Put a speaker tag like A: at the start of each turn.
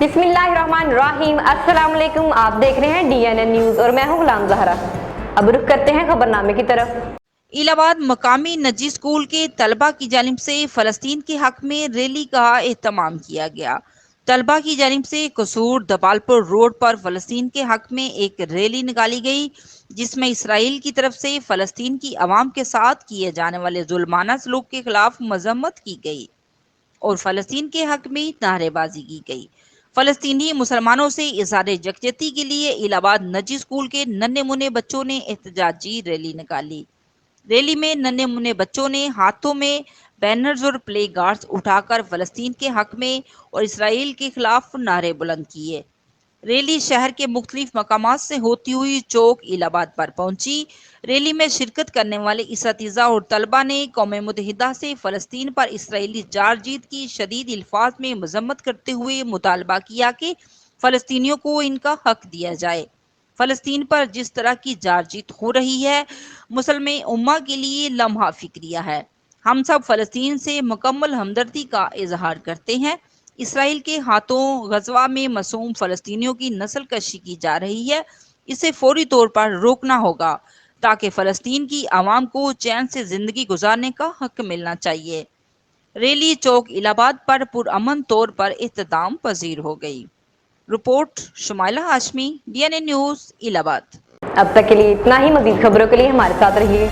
A: बिस्मिल्लाहिर्रहमानिर्रहीम। अस्सलाम वालेकुम। आप देख रहे हैं DNN न्यूज़ और मैं हूं गुलाम ज़हरा। अब रुख करते हैं खबरनामे की तरफ।
B: इलाहाबाद मकामी निजी स्कूल के तलबा की जानिब से फ़लस्तीन के हक में रैली का एहतमाम किया गया। तलबा की जानिब से कसूर दबालपुर रोड पर फ़लस्तीन के हक में एक रैली निकाली गई, जिसमें इसराइल की तरफ से फ़लस्तीन की आवाम के साथ किए जाने वाले जुल्माना सलूक के खिलाफ मजम्मत की गई और फ़लस्तीन के हक में नारेबाजी की गई। फ़लस्तीनी मुसलमानों से इज़हार यकजहती के लिए इलाहाबाद निजी स्कूल के नन्हे मुन्ने बच्चों ने एहतजाजी रैली निकाली। रैली में नन्हे मुन्ने बच्चों ने हाथों में बैनर्स और प्ले कार्ड्स उठाकर फ़लस्तीन के हक में और इसराइल के खिलाफ नारे बुलंद किए। रैली शहर के मुख्तलिफ मकामात से होती हुई चौक इलाहाबाद पर पहुंची। रैली में शिरकत करने वाले इस्तिज़ा और तलबा ने कौम मुत्तहिदा से फ़लस्तीन पर इसराइली जारजीत की शदीद अल्फाज में मजम्मत करते हुए मुतालबा किया कि फ़लस्तीनियों को इनका हक दिया जाए। फ़लस्तीन पर जिस तरह की जारजीत हो रही है, मुसलमान उम्मा के लिए लम्हा फिक्रिया है। हम सब फ़लस्तीन से मुकम्मल हमदर्दी का इजहार करते हैं। इसराइल के हाथों गज़वा में मासूम फ़लस्तीनियों की नस्ल कशी की जा रही है। इसे फौरी तौर पर रोकना होगा ताकि फ़लस्तीन की आवाम को चैन से ज़िंदगी गुजारने का हक मिलना चाहिए। रैली चौक इलाहाबाद पर पुरअमन तौर पर इख्तिताम पजीर हो गई। Report Shumaila Hashmi, DNN news Allahabad.
A: अब तक के लिए इतना ही। मज़ीद खबरों के लिए हमारे साथ रहिए।